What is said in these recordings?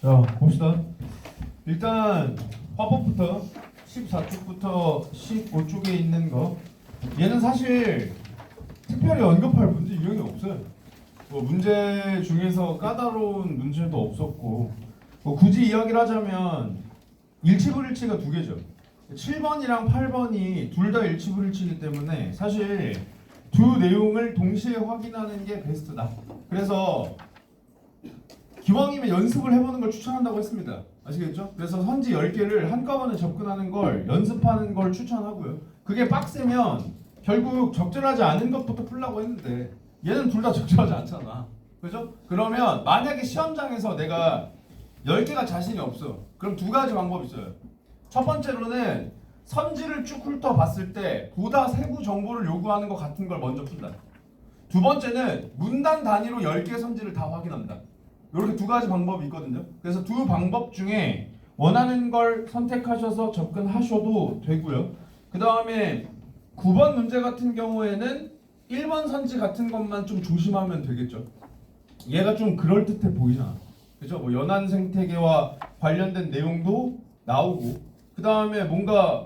자, 봅시다. 일단 화법부터 14쪽부터 15쪽에 있는 거, 얘는 사실 특별히 언급할 문제 유형이 없어요. 뭐 문제 중에서 까다로운 문제도 없었고, 뭐 굳이 이야기를 하자면 일치불일치가 두 개죠. 7번이랑 8번이 둘 다 일치불일치이기 때문에 사실 두 내용을 동시에 확인하는 게 베스트다. 그래서 기왕이면 연습을 해보는 걸 추천한다고 했습니다. 아시겠죠? 그래서 선지 10개를 한꺼번에 접근하는 걸 연습하는 걸 추천하고요. 그게 빡세면 결국 적절하지 않은 것부터 풀라고 했는데 얘는 둘 다 적절하지 않잖아. 그죠? 그러면 만약에 시험장에서 내가 10개가 자신이 없어. 그럼 두 가지 방법이 있어요. 첫 번째로는 선지를 쭉 훑어봤을 때 보다 세부 정보를 요구하는 것 같은 걸 먼저 푼다. 두 번째는 문단 단위로 10개 선지를 다 확인한다. 이렇게 두 가지 방법이 있거든요. 그래서 두 방법 중에 원하는 걸 선택하셔서 접근하셔도 되고요. 그 다음에 9번 문제 같은 경우에는 1번 선지 같은 것만 좀 조심하면 되겠죠. 얘가 좀 그럴듯해 보이잖아. 그죠? 뭐 연안 생태계와 관련된 내용도 나오고, 그 다음에 뭔가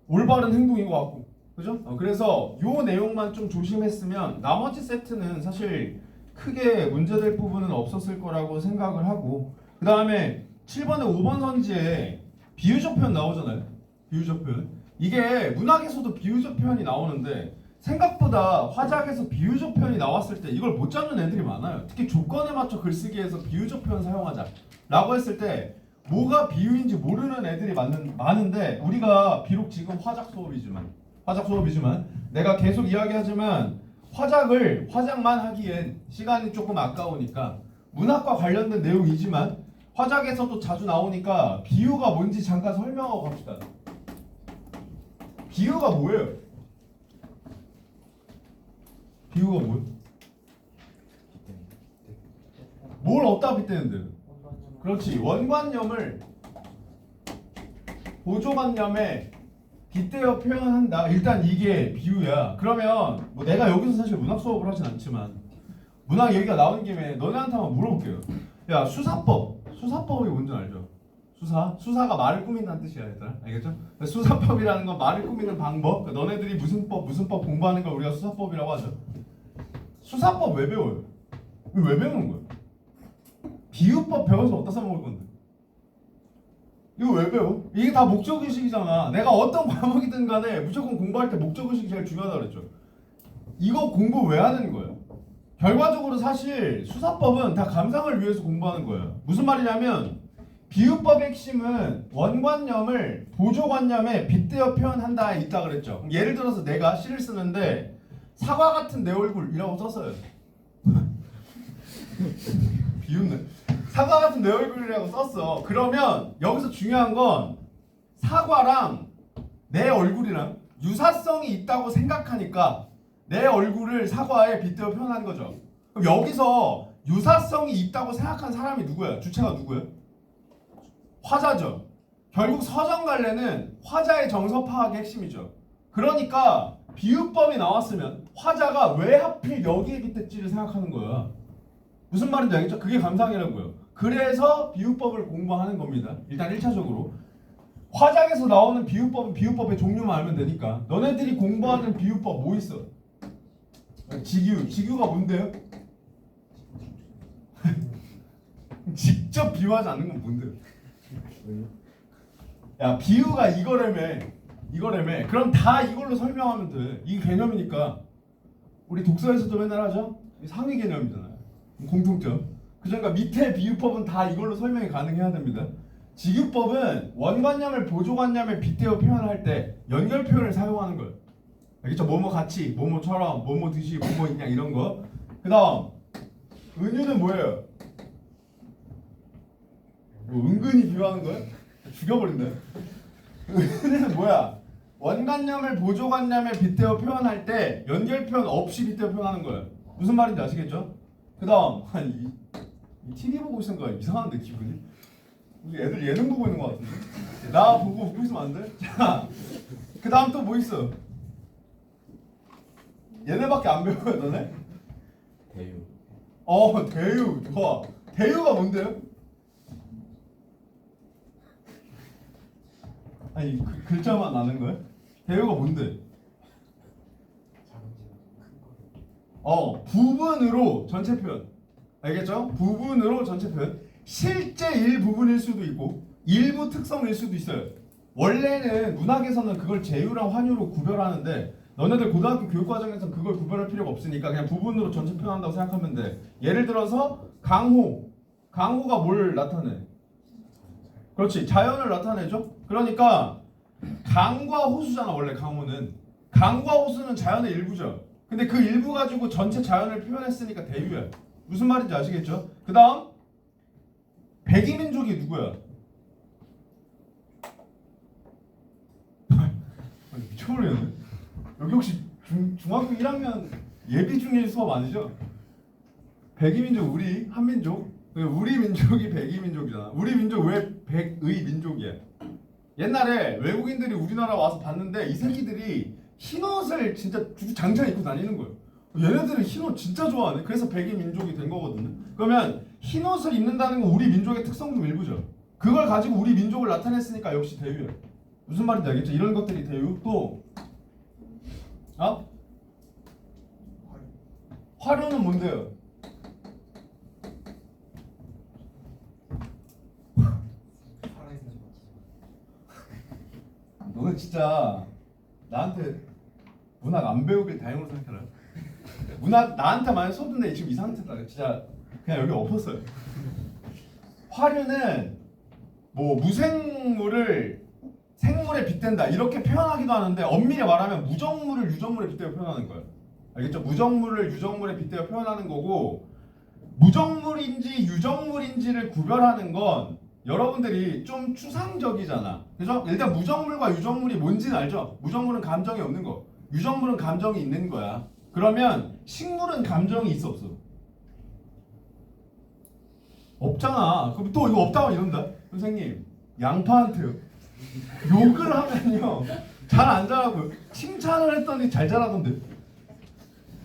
올바른 행동인 것 같고, 그죠? 그래서 요 내용만 좀 조심했으면 나머지 세트는 사실 크게 문제될 부분은 없었을 거라고 생각을 하고, 그 다음에 7번에 5번 선지에 비유적 표현 나오잖아요. 비유적 표현. 이게 문학에서도 비유적 표현이 나오는데 생각보다 화작에서 비유적 표현이 나왔을 때 이걸 못 잡는 애들이 많아요. 특히 조건에 맞춰 글쓰기에서 비유적 표현 사용하자 라고 했을 때 뭐가 비유인지 모르는 애들이 많은데, 우리가 비록 지금 화작 수업이지만 내가 계속 이야기하지만 화작만 하기엔 시간이 조금 아까우니까 문학과 관련된 내용이지만 화작에서도 자주 나오니까 비유가 뭔지 잠깐 설명하고 갑시다. 비유가 뭐예요? 비유가 뭐예요? 뭘 어디다 빗대는데? 그렇지, 원관념을 보조관념에 빗대어 표현한다. 일단 이게 비유야. 그러면 뭐 내가 여기서 사실 문학 수업을 하진 않지만 문학 얘기가 나오는 김에 너네한테 한번 물어볼게요. 야, 수사법이 뭔지 알죠? 수사가 말을 꾸민다는 뜻이야, 얘들아. 알겠죠? 수사법이라는 건 말을 꾸미는 방법. 그러니까 너네들이 무슨 법 공부하는 걸 우리가 수사법이라고 하죠. 수사법 왜 배워요? 왜 배우는 거야? 비유법 배워서 어디다 써먹을 건데? 이거 왜 배워? 이게 다 목적의식이잖아. 내가 어떤 과목이든 간에 무조건 공부할 때 목적의식이 제일 중요하다고 그랬죠. 이거 공부 왜 하는 거예요? 결과적으로 사실 수사법은 다 감상을 위해서 공부하는 거예요. 무슨 말이냐면 비유법의 핵심은 원관념을 보조관념에 빗대어 표현한다에 있다 그랬죠. 예를 들어서 내가 시를 쓰는데 사과 같은 내 얼굴이라고 썼어요. 비웃네. 사과 같은 내 얼굴이라고 썼어. 그러면 여기서 중요한 건 사과랑 내 얼굴이랑 유사성이 있다고 생각하니까 내 얼굴을 사과에 빗대어 표현하는 거죠. 그럼 여기서 유사성이 있다고 생각한 사람이 누구야? 주체가 누구야? 화자죠. 결국 서정갈래는 화자의 정서 파악의 핵심이죠. 그러니까 비유법이 나왔으면 화자가 왜 하필 여기에 빗댔지를 생각하는 거야. 무슨 말인지 알겠죠? 그게 감상이라고요. 그래서 비유법을 공부하는 겁니다. 일단 1차적으로 화작에서 나오는 비유법은 비유법의 종류만 알면 되니까. 너네들이 공부하는 비유법 뭐 있어? 직유가 뭔데요? 직접 비유하지 않는 건 뭔데요? 야, 비유가 이거라며. 그럼 다 이걸로 설명하면 돼. 이게 개념이니까. 우리 독서에서도 맨날 하죠? 상위 개념이잖아요. 공통점. 그러니까 밑에 비유법은 다 이걸로 설명이 가능해야 됩니다. 직유법은 원관념을 보조관념에 빗대어 표현할 때 연결 표현을 사용하는 거예요. 알겠죠? 뭐뭐 같이, 뭐뭐처럼, 뭐뭐 듯이, 뭐뭐 그냥 이런 거. 그 다음 은유는 뭐예요? 뭐 은근히 비유하는 거예요? 죽여버린다. 은유는 뭐야? 원관념을 보조관념에 빗대어 표현할 때 연결 표현 없이 빗대어 표현하는 거예요. 무슨 말인지 아시겠죠? 그 다음 이 TV 보고 있는 거야. 이상한데 기분이? 우리 애들 예능 보고 있는 거 같은데? 나 보고 웃고 있으면 안 돼? 자, 그 다음 또 뭐 있어? 얘네밖에 안 배워요, 너네? 대유. 대유. 좋아. 대유가 뭔데요? 아니 글자만 아는 거야? 대우가 뭔데? 부분으로 전체 표현. 알겠죠? 부분으로 전체 표현. 실제 일부분일 수도 있고 일부 특성일 수도 있어요. 원래는 문학에서는 그걸 제휴랑 환유로 구별하는데 너네들 고등학교 교육과정에서 그걸 구별할 필요가 없으니까 그냥 부분으로 전체 표현한다고 생각하면 돼. 예를 들어서 강호. 강호가 뭘 나타내? 그렇지. 자연을 나타내죠. 그러니까 강과 호수잖아. 원래 강호는. 강과 호수는 자연의 일부죠. 근데 그 일부 가지고 전체 자연을 표현했으니까 대유야. 무슨 말인지 아시겠죠? 그 다음 백이민족이 누구야? 미쳐버리겠네. 여기 혹시 중학교 1학년 예비 중일 수업 아니죠? 백이민족 우리 한민족. 우리 민족이 백이민족이잖아. 우리 민족 왜 백의 민족이야? 옛날에 외국인들이 우리나라 와서 봤는데 이 새끼들이 흰옷을 진짜 장창 입고 다니는 거예요. 얘네들은 흰옷 진짜 좋아하네. 그래서 백의 민족이 된 거거든요. 그러면 흰옷을 입는다는 건 우리 민족의 특성 중 일부죠. 그걸 가지고 우리 민족을 나타냈으니까 역시 대유예요. 무슨 말인지 알겠죠? 이런 것들이 대유. 또 화류는 뭔데요? 너는 진짜 나한테 문학 안 배우길 다행으로 생각해라. 문학 나한테 만약 쏟은데 지금 이 상태다. 진짜 그냥 여기 엎었어요. 화류는 뭐 무생물을 생물에 빗댄다 이렇게 표현하기도 하는데 엄밀히 말하면 무정물을 유정물에 빗대어 표현하는 거예요. 알겠죠? 무정물을 유정물에 빗대어 표현하는 거고 무정물인지 유정물인지를 구별하는 건 여러분들이 좀 추상적이잖아. 그죠? 일단 무정물과 유정물이 뭔지는 알죠? 무정물은 감정이 없는 거. 유정물은 감정이 있는 거야. 그러면 식물은 감정이 있어 없어? 없잖아. 그럼 또 이거 없다고 이런다. 선생님 양파한테요. 욕을 하면요 잘 안 자라고요. 칭찬을 했더니 잘 자라던데.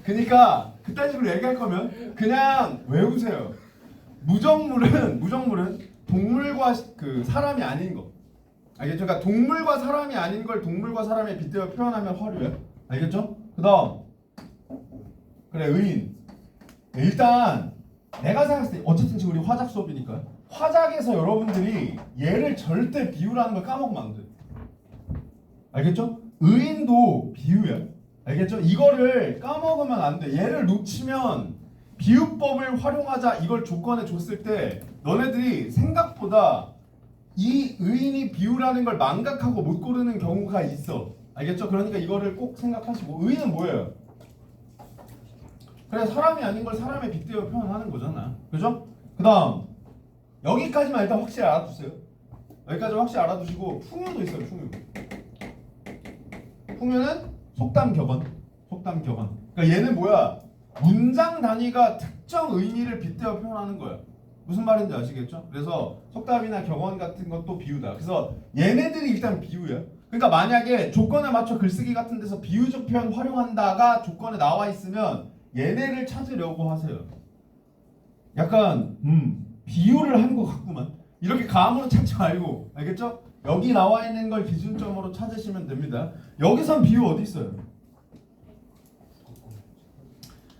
그러니까 그딴 식으로 얘기할 거면 그냥 외우세요. 무정물은 동물과 그 사람이 아닌 거. 알겠죠? 그러니까 동물과 사람이 아닌 걸 동물과 사람에 빗대어 표현하면 화류야. 알겠죠? 그다음 그래 의인. 일단 내가 생각했을 때 어쨌든 지금 우리 화작 수업이니까 화작에서 여러분들이 얘를 절대 비유라는 걸 까먹으면 안 돼. 알겠죠? 의인도 비유야. 알겠죠? 이거를 까먹으면 안 돼. 얘를 놓치면 비유법을 활용하자 이걸 조건에 줬을 때 너네들이 생각보다 이 의인이 비유라는 걸 망각하고 못 고르는 경우가 있어. 알겠죠? 그러니까 이거를 꼭 생각하시고 의인은 뭐예요? 그래 사람이 아닌 걸 사람에 빗대어 표현하는 거잖아. 그죠? 그 다음 여기까지만 일단 확실히 알아두세요. 여기까지 확실히 알아두시고 풍유도 있어요. 풍유는 속담 격언. 그러니까 얘는 뭐야? 문장 단위가 특정 의미를 빗대어 표현하는 거야. 무슨 말인지 아시겠죠? 그래서 속담이나 격언 같은 것도 비유다. 그래서 얘네들이 일단 비유야. 그러니까 만약에 조건에 맞춰 글쓰기 같은 데서 비유적 표현 활용한다가 조건에 나와 있으면 얘네를 찾으려고 하세요. 약간 비유를 한 것 같구만. 이렇게 감으로 찾지 말고 알겠죠? 여기 나와 있는 걸 기준점으로 찾으시면 됩니다. 여기선 비유 어디 있어요?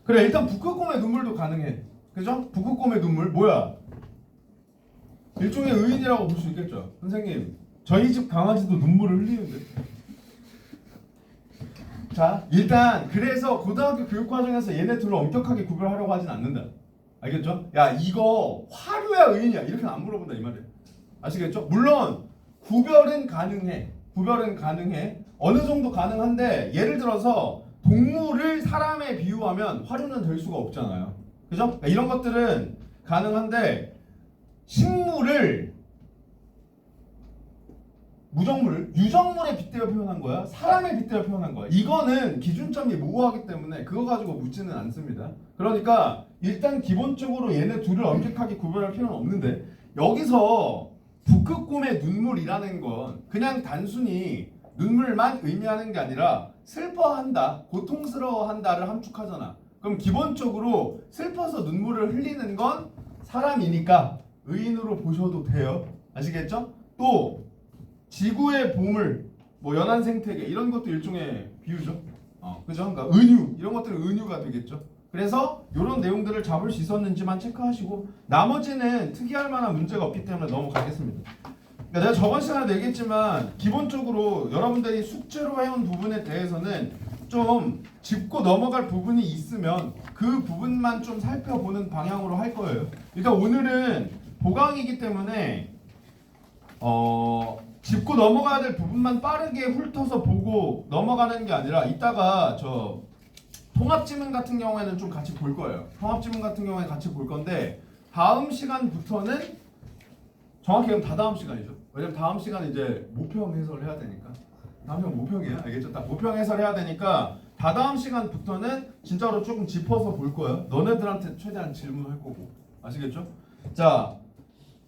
그래 일단 북극곰의 눈물도 가능해. 그죠? 북극곰의 눈물 뭐야? 일종의 의인이라고 볼 수 있겠죠. 선생님 저희 집 강아지도 눈물을 흘리는데. 자 일단 그래서 고등학교 교육과정에서 얘네 둘을 엄격하게 구별하려고 하진 않는다. 알겠죠? 야 이거 화류야 의인이야 이렇게는 안 물어본다 이 말이야. 아시겠죠? 물론 구별은 가능해. 어느 정도 가능한데 예를 들어서 동물을 사람에 비유하면 화류는 될 수가 없잖아요. 그죠? 그러니까 이런 것들은 가능한데 식물을 무정물을 유정물에 빗대어 표현한 거야? 사람에 빗대어 표현한 거야? 이거는 기준점이 모호하기 때문에 그거 가지고 묻지는 않습니다. 그러니까 일단 기본적으로 얘네 둘을 엄격하게 구별할 필요는 없는데 여기서 북극곰의 눈물이라는 건 그냥 단순히 눈물만 의미하는 게 아니라 슬퍼한다, 고통스러워한다를 함축하잖아. 그럼 기본적으로 슬퍼서 눈물을 흘리는 건 사람이니까 의인으로 보셔도 돼요. 아시겠죠? 또 지구의 보물, 뭐 연안 생태계 이런 것도 일종의 비유죠. 그죠? 그러니까 은유 이런 것들은 은유가 되겠죠. 그래서 이런 내용들을 잡을 수 있었는지만 체크하시고 나머지는 특이할 만한 문제가 없기 때문에 넘어가겠습니다. 그러니까 내가 저번 시간에도 얘기했지만 기본적으로 여러분들이 숙제로 해온 부분에 대해서는 좀 짚고 넘어갈 부분이 있으면 그 부분만 좀 살펴보는 방향으로 할 거예요. 일단 오늘은 보강이기 때문에 짚고 넘어가야 될 부분만 빠르게 훑어서 보고 넘어가는 게 아니라 이따가 저 통합지문 같은 경우에는 좀 같이 볼 거예요. 통합지문 같은 경우에 같이 볼 건데 다음 시간부터는 정확히 그럼 다다음 시간이죠. 왜냐면 다음 시간 이제 모평 해설을 해야 되니까. 다음 시간 모평이에요. 알겠죠? 딱 모평 해설 해야 되니까 다다음 시간부터는 진짜로 조금 짚어서 볼 거예요. 너네들한테 최대한 질문할 거고. 아시겠죠? 자,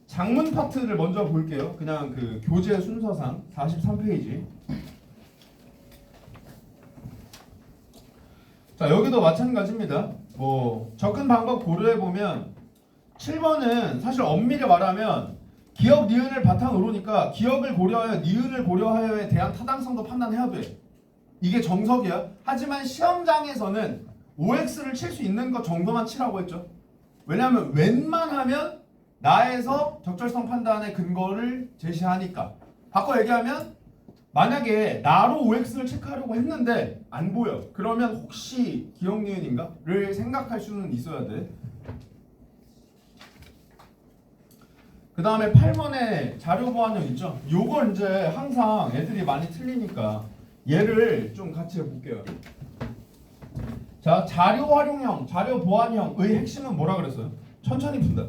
장문 파트를 먼저 볼게요. 그냥 그 교재 순서상 43페이지. 자, 여기도 마찬가지입니다. 뭐 접근 방법 고려해 보면 7번은 사실 엄밀히 말하면 기억 니은을 바탕으로니까 기억을 고려하여 니은을 고려하여에 대한 타당성도 판단해야 돼. 이게 정석이야. 하지만 시험장에서는 OX를 칠 수 있는 것 정도만 치라고 했죠. 왜냐하면 웬만하면 나에서 적절성 판단의 근거를 제시하니까. 바꿔 얘기하면 만약에 나로 OX를 체크하려고 했는데 안 보여. 그러면 혹시 기억 니은인가?를 생각할 수는 있어야 돼. 그 다음에 8번에 자료 보완형 있죠? 요거 이제 항상 애들이 많이 틀리니까 얘를 좀 같이 해볼게요. 자, 자료 활용형, 자료 보완형의 핵심은 뭐라 그랬어요? 천천히 푼다.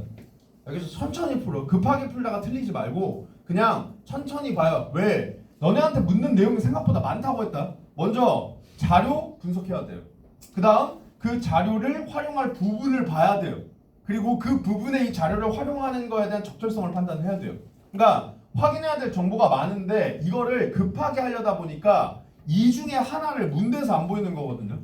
여기서 천천히 풀어. 급하게 풀다가 틀리지 말고 그냥 천천히 봐요. 왜? 너네한테 묻는 내용이 생각보다 많다고 했다. 먼저 자료 분석해야 돼요. 그 다음 그 자료를 활용할 부분을 봐야 돼요. 그리고 그 부분에 이 자료를 활용하는 거에 대한 적절성을 판단해야 돼요. 그러니까 확인해야 될 정보가 많은데 이거를 급하게 하려다 보니까 이 중에 하나를 문제에서 안 보이는 거거든요.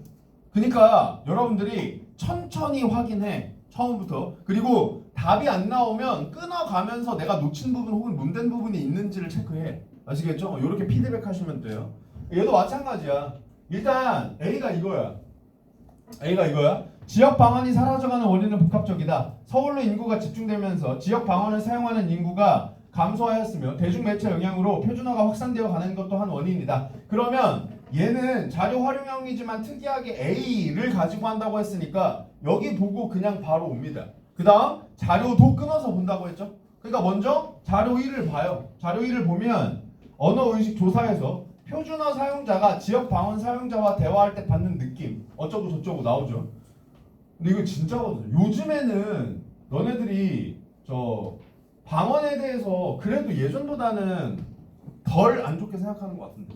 그러니까 여러분들이 천천히 확인해. 처음부터. 그리고 답이 안 나오면 끊어가면서 내가 놓친 부분 혹은 문된 부분이 있는지를 체크해. 아시겠죠? 이렇게 피드백 하시면 돼요. 얘도 마찬가지야. 일단 A가 이거야. A가 이거야. 지역 방언이 사라져가는 원인은 복합적이다. 서울로 인구가 집중되면서 지역 방언을 사용하는 인구가 감소하였으며 대중매체 영향으로 표준어가 확산되어 가는 것도 한 원인이다. 그러면 얘는 자료 활용형이지만 특이하게 A를 가지고 한다고 했으니까 여기 보고 그냥 바로 옵니다. 그 다음 자료도 끊어서 본다고 했죠. 그러니까 먼저 자료 1을 봐요. 자료 1을 보면 언어의식 조사에서 표준어 사용자가 지역 방언 사용자와 대화할 때 받는 느낌 어쩌고 저쩌고 나오죠. 근데 이거 진짜거든요. 요즘에는 너네들이 저 방언에 대해서 그래도 예전보다는 덜 안 좋게 생각하는 것 같은데.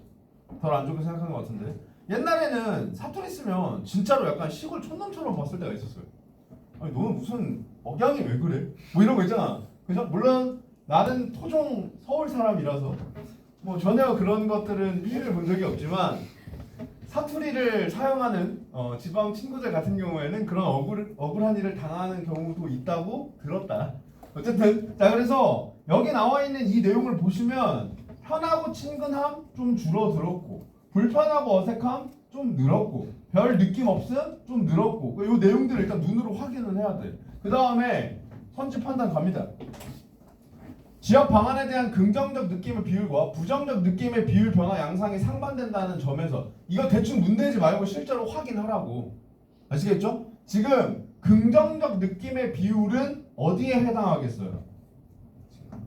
덜 안 좋게 생각하는 것 같은데. 옛날에는 사투리 쓰면 진짜로 약간 시골 촌놈처럼 봤을 때가 있었어요. 아니 너는 무슨 억양이 왜 그래? 뭐 이런 거 있잖아. 그죠? 물론 나는 토종 서울 사람이라서 뭐 전혀 그런 것들은 피해를 본 적이 없지만 사투리를 사용하는 지방 친구들 같은 경우에는 그런 억울한 일을 당하는 경우도 있다고 들었다. 어쨌든 자 그래서 여기 나와 있는 이 내용을 보시면 편하고 친근함 좀 줄어들었고 불편하고 어색함 좀 늘었고 별 느낌 없음 좀 늘었고 이 내용들을 일단 눈으로 확인을 해야 돼. 그 다음에 선지 판단 갑니다. 지역 방안에 대한 긍정적 느낌의 비율과 부정적 느낌의 비율 변화 양상이 상반된다는 점에서 이거 대충 문대지 말고 실제로 확인하라고. 아시겠죠? 지금 긍정적 느낌의 비율은 어디에 해당하겠어요?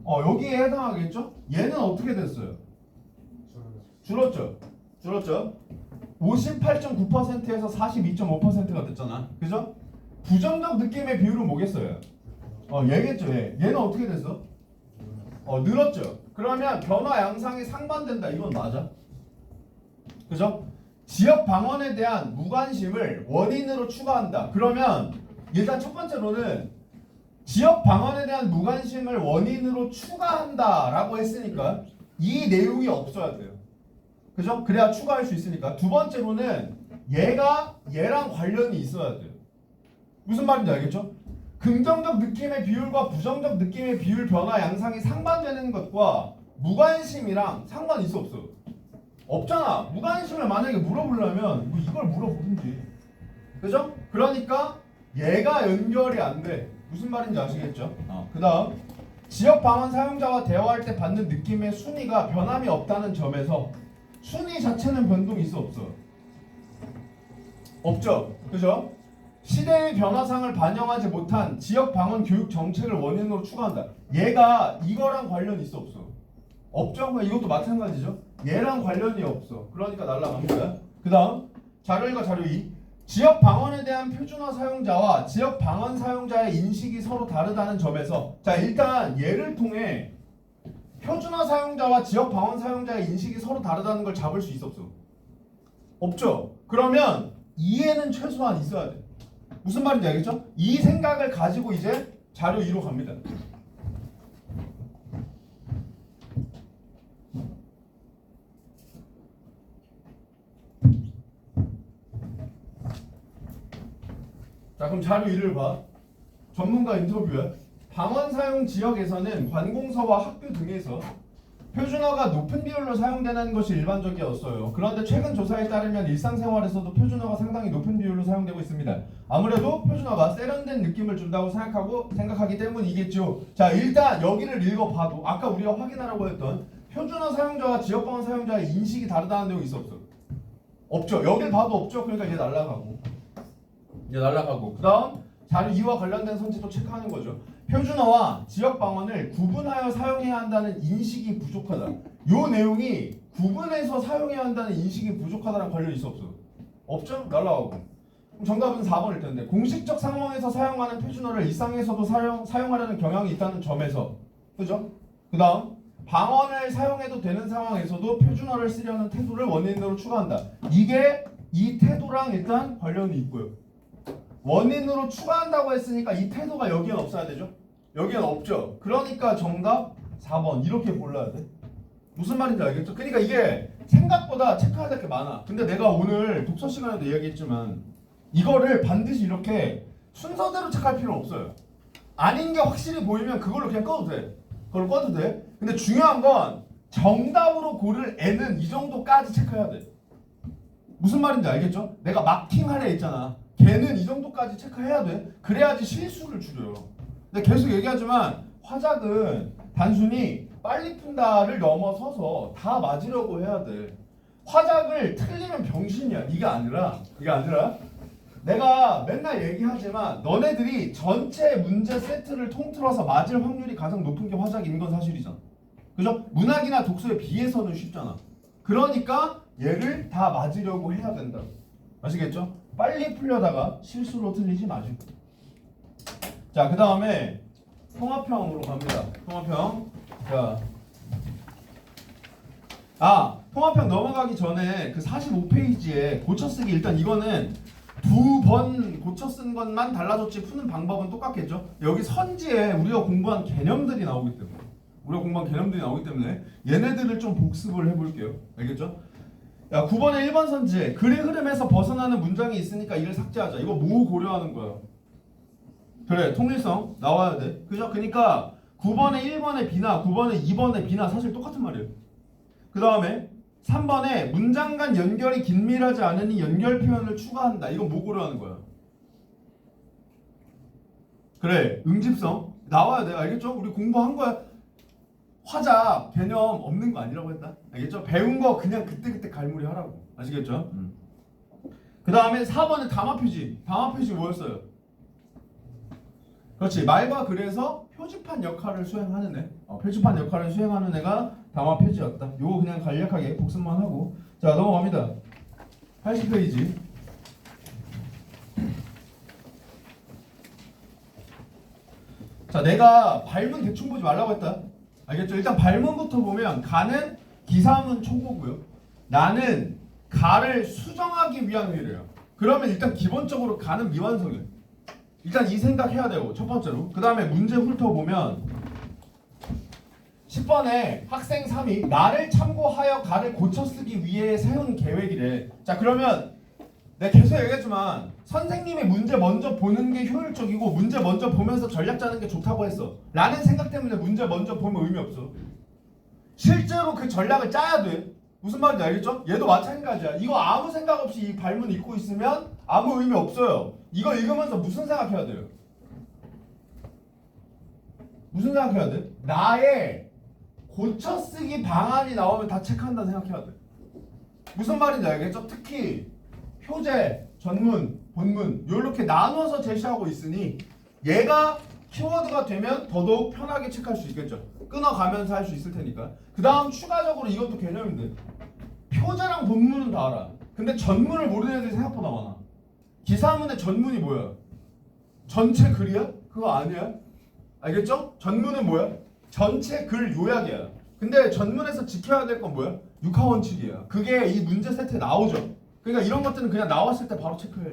여기에 해당하겠죠? 얘는 어떻게 됐어요? 줄었죠? 줄었죠? 58.9%에서 42.5%가 됐잖아. 그죠? 부정적 느낌의 비율은 뭐겠어요? 얘겠죠. 얘는 어떻게 됐어? 늘었죠. 그러면 변화 양상이 상반된다. 이건 맞아. 그죠? 지역 방언에 대한 무관심을 원인으로 추가한다. 그러면 일단 첫 번째로는 지역 방언에 대한 무관심을 원인으로 추가한다라고 했으니까 이 내용이 없어야 돼요. 그죠? 그래야 추가할 수 있으니까. 두 번째로는 얘가 얘랑 관련이 있어야 돼요. 무슨 말인지 알겠죠? 긍정적 느낌의 비율과 부정적 느낌의 비율 변화 양상이 상반되는 것과 무관심이랑 상관 있어 없어? 없잖아. 무관심을 만약에 물어보려면 뭐 이걸 물어보든지. 그죠? 그러니까 얘가 연결이 안 돼. 무슨 말인지 아시겠죠? 그 다음 지역 방언 사용자와 대화할 때 받는 느낌의 순위가 변함이 없다는 점에서 순위 자체는 변동이 있어 없어? 없죠. 그죠? 시대의 변화상을 반영하지 못한 지역 방언 교육 정책을 원인으로 추가한다. 얘가 이거랑 관련이 있어 없어? 없죠? 그러니까 이것도 마찬가지죠. 얘랑 관련이 없어. 그러니까 날라갑니다. 그 다음 자료 1과 자료 2. 지역 방언에 대한 표준어 사용자와 지역 방언 사용자의 인식이 서로 다르다는 점에서 자 일단 얘를 통해 표준어 사용자와 지역 방언 사용자의 인식이 서로 다르다는 걸 잡을 수 있어 없어? 없죠? 그러면 이해는 최소한 있어야 돼. 무슨 말인지 알겠죠? 이 생각을 가지고 이제 자료 2로 갑니다. 자 그럼 자료 1을 봐. 전문가 인터뷰야. 방언 사용 지역에서는 관공서와 학교 등에서 표준어가 높은 비율로 사용되는 것이 일반적이었어요. 그런데 최근 조사에 따르면 일상생활에서도 표준어가 상당히 높은 비율로 사용되고 있습니다. 아무래도 표준어가 세련된 느낌을 준다고 생각하기 때문이겠죠. 자 일단 여기를 읽어봐도 아까 우리가 확인하라고 했던 표준어 사용자와 지역방언 사용자의 인식이 다르다는 내용이 있어 없어? 없죠. 여길 봐도 없죠. 그러니까 이제 날라가고 그 다음 자료 2와 관련된 선지도 체크하는 거죠. 표준어와 지역방언을 구분하여 사용해야 한다는 인식이 부족하다. 요 내용이 구분해서 사용해야 한다는 인식이 부족하다는 관련이 있어 없어? 없죠? 날라가고. 그럼 정답은 4번일 텐데 공식적 상황에서 사용하는 표준어를 일상에서도 사용하려는 경향이 있다는 점에서 그죠? 그 다음 방언을 사용해도 되는 상황에서도 표준어를 쓰려는 태도를 원인으로 추가한다. 이게 이 태도랑 일단 관련이 있고요. 원인으로 추가한다고 했으니까 이 태도가 여기엔 없어야 되죠? 여기엔 없죠. 그러니까 정답 4번 이렇게 골라야 돼. 무슨 말인지 알겠죠? 그러니까 이게 생각보다 체크해야 될 게 많아. 근데 내가 오늘 독서 시간에도 이야기했지만 이거를 반드시 이렇게 순서대로 체크할 필요는 없어요. 아닌 게 확실히 보이면 그걸로 그냥 꺼도 돼. 그걸 꺼도 돼. 근데 중요한 건 정답으로 고를 N은 이 정도까지 체크해야 돼. 무슨 말인지 알겠죠? 내가 마킹하려 했잖아. 걔는 이 정도까지 체크해야 돼. 그래야지 실수를 줄여요. 근데 계속 얘기하지만 화작은 단순히 빨리 푼다를 넘어서서 다 맞으려고 해야 돼. 화작을 틀리면 병신이야. 이게 아니라 내가 맨날 얘기하지만 너네들이 전체 문제 세트를 통틀어서 맞을 확률이 가장 높은 게 화작인 건 사실이잖아. 그죠? 문학이나 독서에 비해서는 쉽잖아. 그러니까 얘를 다 맞으려고 해야 된다. 아시겠죠? 빨리 풀려다가 실수로 틀리지 마시고. 자, 그 다음에 통합형으로 갑니다. 통합형. 자, 통합형 넘어가기 전에 그 45페이지에 고쳐쓰기 일단 이거는 두 번 고쳐 쓴 것만 달라졌지 푸는 방법은 똑같겠죠. 여기 선지에 우리가 공부한 개념들이 나오기 때문에 얘네들을 좀 복습을 해볼게요. 알겠죠? 야, 9번에 1번 선지에 글의 흐름에서 벗어나는 문장이 있으니까 이를 삭제하자. 이거 뭐 고려하는 거야? 그래, 통일성 나와야 돼. 그죠? 그러니까 9번에 1번의 B나 9번에 2번의 B나 사실 똑같은 말이에요. 그 다음에 3번에 문장 간 연결이 긴밀하지 않으니 연결 표현을 추가한다. 이건 뭐 고려하는 거야? 그래, 응집성 나와야 돼. 알겠죠? 우리 공부한 거야. 화작 개념 없는 거 아니라고 했다. 알겠죠? 배운 거 그냥 그때그때 갈무리 하라고. 아시겠죠? 그 다음에 4번에 담화표지. 담화표지 뭐였어요? 그렇지. 말과 글에서 표지판 역할을 수행하는 애. 표지판 역할을 수행하는 애가 담화표지였다. 요거 그냥 간략하게 복습만 하고. 자, 넘어갑니다. 80페이지. 자, 내가 발문 대충 보지 말라고 했다. 알겠죠? 일단 발문부터 보면 가는 기사문 초고고요. 나는 가를 수정하기 위한 회래요. 그러면 일단 기본적으로 가는 미완성이에요. 일단 이 생각 해야 되고 첫 번째로. 그 다음에 문제 훑어보면 10번에 학생 3이 나를 참고하여 가를 고쳐쓰기 위해 세운 계획이래. 자, 그러면 내가 계속 얘기했지만 선생님이 문제 먼저 보는 게 효율적이고 문제 먼저 보면서 전략 짜는 게 좋다고 했어. 라는 생각 때문에 문제 먼저 보면 의미 없어. 실제로 그 전략을 짜야 돼. 무슨 말인지 알겠죠? 얘도 마찬가지야. 이거 아무 생각 없이 이 발문 읽고 있으면 아무 의미 없어요. 이거 읽으면서 무슨 생각해야 돼요? 무슨 생각해야 돼? 나의 고쳐쓰기 방안이 나오면 다 체크한다 생각해야 돼. 무슨 말인지 알겠죠? 특히 표제, 전문, 본문 이렇게 나눠서 제시하고 있으니 얘가 키워드가 되면 더더욱 편하게 체크할 수 있겠죠. 끊어가면서 할 수 있을 테니까. 그 다음 추가적으로 이것도 개념인데 표제랑 본문은 다 알아. 근데 전문을 모르는 애들이 생각보다 많아. 기사문의 전문이 뭐야? 전체 글이야? 그거 아니야? 알겠죠? 전문은 뭐야? 전체 글 요약이야. 근데 전문에서 지켜야 될 건 뭐야? 육하 원칙이야. 그게 이 문제 세트에 나오죠. 그러니까 이런 것들은 그냥 나왔을 때 바로 체크해.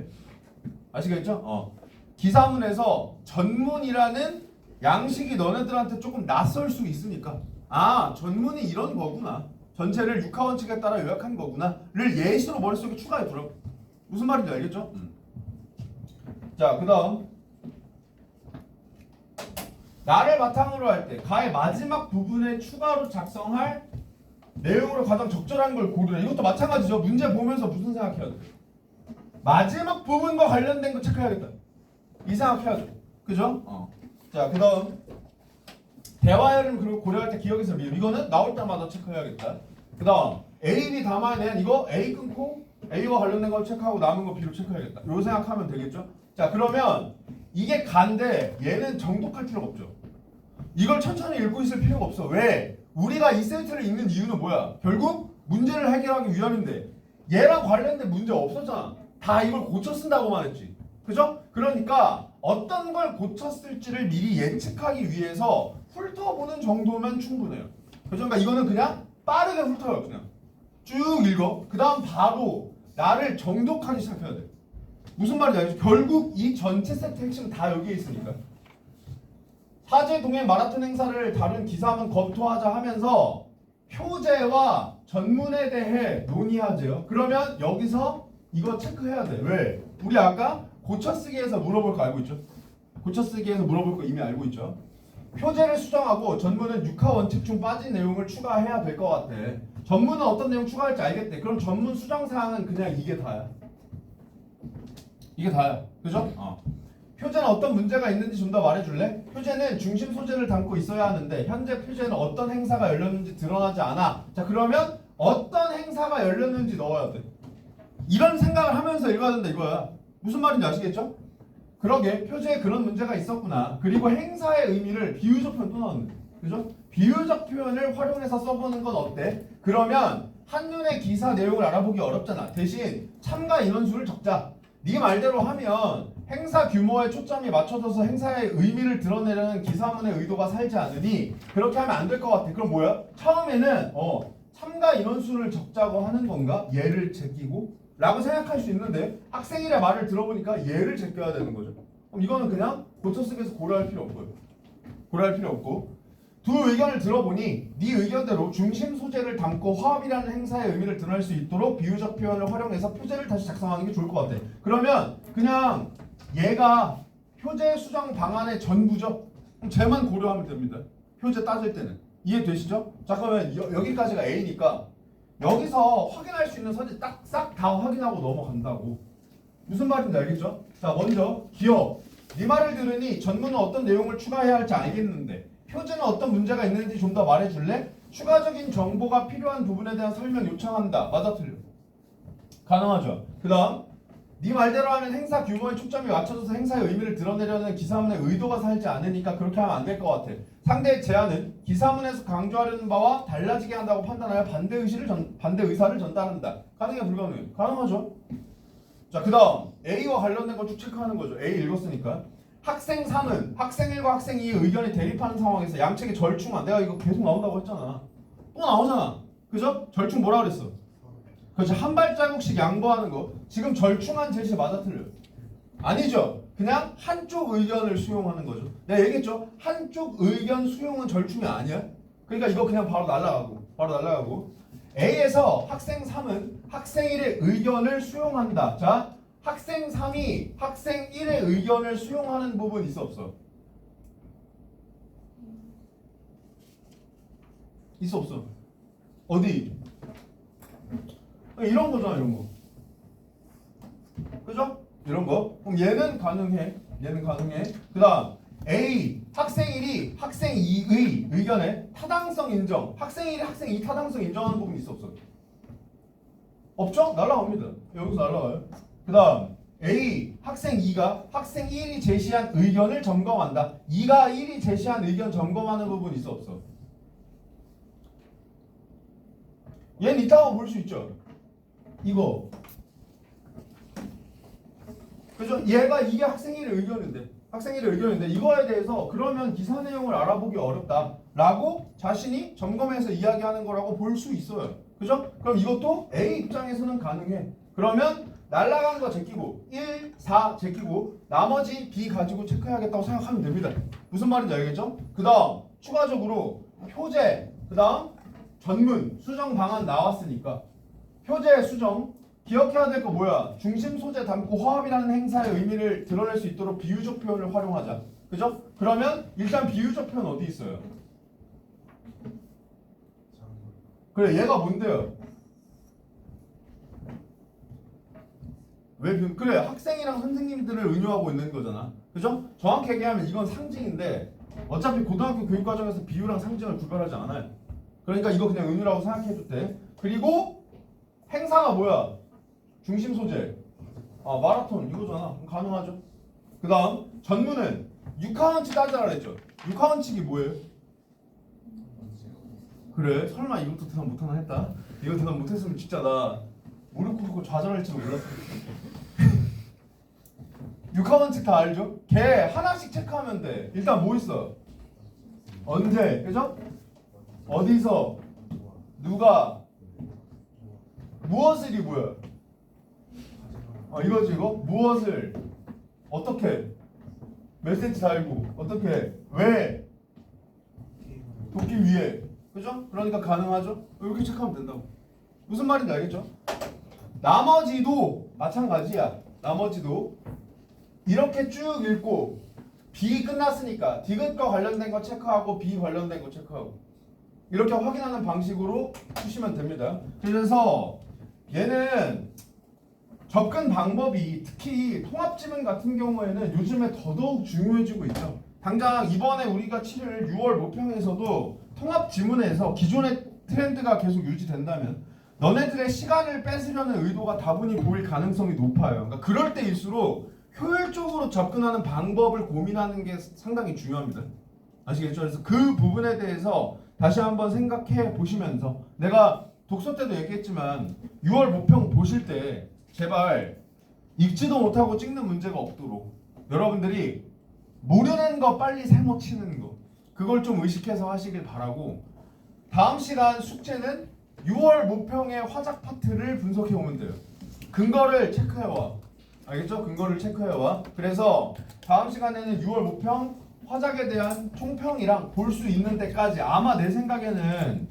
아시겠죠? 기사문에서 전문이라는 양식이 너네들한테 조금 낯설 수 있으니까 아 전문이 이런 거구나. 전체를 육하 원칙에 따라 요약한 거구나를 예시로 머릿속에 추가해 두라고. 무슨 말인지 알겠죠? 자, 그 다음 나를 바탕으로 할 때 가의 마지막 부분에 추가로 작성할 내용으로 가장 적절한 걸 고르라. 이것도 마찬가지죠. 문제 보면서 무슨 생각해야 돼? 마지막 부분과 관련된 거 체크해야겠다. 이 생각해야죠. 그죠? 자, 그 다음 대화를 그리고 고려할 때 기억에서 미흡. 이거는 나올 때마다 체크해야겠다. 그 다음 A, B 담아야 되는 이거 A 끊고 A와 관련된 걸 체크하고 남은 거 B로 체크해야겠다. 요 생각하면 되겠죠? 자, 그러면 이게 간데 얘는 정독할 필요가 없죠. 이걸 천천히 읽고 있을 필요가 없어. 왜? 우리가 이 세트를 읽는 이유는 뭐야? 결국 문제를 해결하기 위함인데 얘랑 관련된 문제 없었잖아. 다 이걸 고쳐 쓴다고만 했지. 그죠? 그러니까 어떤 걸 고쳐 쓸지를 미리 예측하기 위해서 훑어보는 정도면 충분해요. 그죠? 그러니까 이거는 그냥 빠르게 훑어요. 그냥 쭉 읽어. 그 다음 바로 나를 정독하기 시작해야 돼. 무슨 말인지 알죠? 결국 이 전체 세트 핵심은 다 여기에 있으니까. 화재 동행 마라톤 행사를 다룬 기사문 검토하자 하면서 표제와 전문에 대해 논의하죠. 그러면 여기서 이거 체크해야 돼. 왜? 우리 아까 고쳐쓰기에서 물어볼 거 알고 있죠? 고쳐쓰기에서 물어볼 거 이미 알고 있죠? 표제를 수정하고 전문은 육하 원칙 중 빠진 내용을 추가해야 될 것 같아. 전문은 어떤 내용 추가할지 알겠대. 그럼 전문 수정 사항은 그냥 이게 다야. 이게 다야. 그죠? 표제는 어떤 문제가 있는지 좀 더 말해줄래? 표제는 중심 소재를 담고 있어야 하는데 현재 표제는 어떤 행사가 열렸는지 드러나지 않아. 자, 그러면 어떤 행사가 열렸는지 넣어야 돼. 이런 생각을 하면서 읽어야 된다 이거야. 무슨 말인지 아시겠죠? 그러게 표제에 그런 문제가 있었구나. 그리고 행사의 의미를 비유적 표현 또 나왔네. 그죠? 비유적 표현을 활용해서 써보는 건 어때? 그러면 한눈에 기사 내용을 알아보기 어렵잖아. 대신 참가 인원수를 적자. 네 말대로 하면 행사 규모에 초점이 맞춰져서 행사의 의미를 드러내려는 기사문의 의도가 살지 않으니 그렇게 하면 안 될 것 같아. 그럼 뭐야? 처음에는 참가 인원수를 적자고 하는 건가? 얘를 제끼고? 라고 생각할 수 있는데 학생이라 말을 들어보니까 얘를 제껴야 되는 거죠. 그럼 이거는 그냥 고쳐쓰기에서 고려할 필요 없고요. 고려할 필요 없고 두 의견을 들어보니 네 의견대로 중심 소재를 담고 화합이라는 행사의 의미를 드러낼 수 있도록 비유적 표현을 활용해서 표제를 다시 작성하는 게 좋을 것 같아. 그러면 그냥 얘가 표제 수정 방안의 전부죠. 그럼 쟤만 고려하면 됩니다. 표제 따질 때는. 이해되시죠? 자, 그러면 여기까지가 A니까 여기서 확인할 수 있는 서재 딱 싹 다 확인하고 넘어간다고. 무슨 말인지 알겠죠? 자, 먼저 기억. 네 말을 들으니 전문은 어떤 내용을 추가해야 할지 알겠는데 표제는 어떤 문제가 있는지 좀 더 말해줄래? 추가적인 정보가 필요한 부분에 대한 설명 요청한다. 맞아 틀려? 가능하죠. 그 다음 네 말대로 하면 행사 규모에 초점이 맞춰져서 행사의 의미를 드러내려는 기사문의 의도가 살지 않으니까 그렇게 하면 안 될 것 같아. 상대의 제안은 기사문에서 강조하려는 바와 달라지게 한다고 판단하여 반대 의사를 전달한다. 가능해 불가능해? 가능하죠. 자, 그 다음 A와 관련된 걸 쭉 체크하는 거죠. A 읽었으니까. 학생 3은 학생 1과 학생 2의 의견이 대립하는 상황에서 양측의 절충안. 내가 이거 계속 나온다고 했잖아. 또 나오잖아. 그죠? 절충 뭐라 그랬어? 그렇죠. 한 발자국씩 양보하는 거. 지금 절충한 제시 맞아 틀려요? 아니죠. 그냥 한쪽 의견을 수용하는 거죠. 내가 얘기했죠. 한쪽 의견 수용은 절충이 아니야. 그러니까 이거 그냥 바로 날라가고. A에서 학생 3은 학생 1의 의견을 수용한다. 자, 학생 3이 학생 1의 의견을 수용하는 부분 있어 없어? 있어 없어? 어디? 이런 거잖아, 이런 거. 그죠? 이런 거. 그럼 얘는 가능해. 얘는 가능해. 그다음 A 학생 1이 학생 2의 의견에 타당성 인정. 학생 1이 학생 2 타당성 인정하는 부분이 있어 없어? 없죠? 날라갑니다. 여기서 날라가요. 그다음 A 학생 2가 학생 1이 제시한 의견을 점검한다. 2가 1이 제시한 의견 점검하는 부분 있어 없어? 얘는 이따가 볼 수 있죠. 이거 그죠? 얘가 이게 학생 1의 의견인데 학생 1의 의견인데 이거에 대해서 그러면 기사 내용을 알아보기 어렵다 라고 자신이 점검해서 이야기하는 거라고 볼 수 있어요. 그죠? 그럼 이것도 A 입장에서는 가능해. 그러면 날라간 거 제끼고 1, 4 제끼고 나머지 B 가지고 체크해야겠다고 생각하면 됩니다. 무슨 말인지 알겠죠? 그 다음 추가적으로 표제, 그 다음 전문, 수정 방안 나왔으니까 표제, 수정 기억해야 될 거 뭐야? 중심 소재 담고 화합이라는 행사의 의미를 드러낼 수 있도록 비유적 표현을 활용하자. 그죠? 그러면 일단 비유적 표현 어디 있어요? 그래, 얘가 뭔데요? 그래, 학생이랑 선생님들을 은유하고 있는 거잖아. 그죠? 정확히 얘기하면 이건 상징인데 어차피 고등학교 교육과정에서 비유랑 상징을 구별하지 않아요. 그러니까 이거 그냥 은유라고 생각해도 돼. 그리고 행사가 뭐야? 중심 소재. 아, 마라톤 이거잖아. 그럼 가능하죠. 그 다음 전문은 6하원칙 따지라 그랬죠. 6하원칙이 뭐예요? 그래, 설마 이것도 대답 못하나 했다. 이거 대답 못했으면 진짜 나 무릎 꿇고 좌절할지도 몰랐어. 6하원칙 다 알죠? 걔 하나씩 체크하면 돼. 일단 뭐 있어? 언제, 그죠? 어디서, 누가, 무엇을이 뭐야? 이거지 이거? 무엇을 어떻게 몇 센치 달고 어떻게 왜 돕기 위해. 그죠? 그러니까 가능하죠? 이렇게 체크하면 된다고. 무슨 말인지 알겠죠? 나머지도 마찬가지야. 나머지도 이렇게 쭉 읽고 B 끝났으니까 디귿과 관련된 거 체크하고 B 관련된 거 체크하고 이렇게 확인하는 방식으로 푸시면 됩니다. 그래서 얘는 접근 방법이 특히 통합지문 같은 경우에는 요즘에 더더욱 중요해지고 있죠. 당장 이번에 우리가 치를 6월 모평에서도 통합지문에서 기존의 트렌드가 계속 유지된다면 너네들의 시간을 뺏으려는 의도가 다분히 보일 가능성이 높아요. 그러니까 그럴 때일수록 효율적으로 접근하는 방법을 고민하는 게 상당히 중요합니다. 아시겠죠? 그래서 그 부분에 대해서 다시 한번 생각해 보시면서 내가 독서 때도 얘기했지만 6월 모평 보실 때 제발 읽지도 못하고 찍는 문제가 없도록 여러분들이 모르는 거 빨리 세모 치는 거 그걸 좀 의식해서 하시길 바라고 다음 시간 숙제는 6월 모평의 화작 파트를 분석해 오면 돼요. 근거를 체크해와. 알겠죠? 근거를 체크해와. 그래서 다음 시간에는 6월 모평 화작에 대한 총평이랑 볼 수 있는 때까지 아마 내 생각에는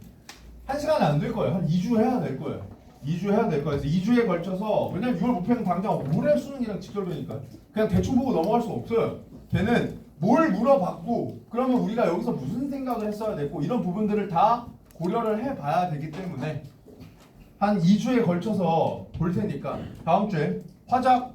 1시간은 안 될 거예요. 한 2주 해야 될 거예요. 2주 해야 될 거예요. 그래서 2주에 걸쳐서 왜냐면 6월 모평은 당장 올해 수능이랑 직결되니까 그냥 대충 보고 넘어갈 수 없어요. 걔는 뭘 물어봤고 그러면 우리가 여기서 무슨 생각을 했어야 됐고 이런 부분들을 다 고려를 해봐야 되기 때문에 한 2주에 걸쳐서 볼 테니까 다음 주에 화작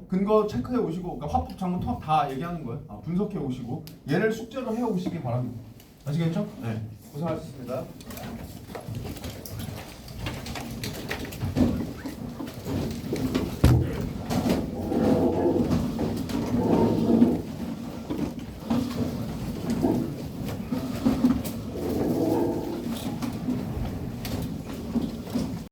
근거 체크해 오시고 그러니까 화법, 장문, 통합 다 얘기하는 거예요. 분석해 오시고 얘를 숙제로 해 오시기 바랍니다. 아시겠죠? 네. 고생하셨습니다.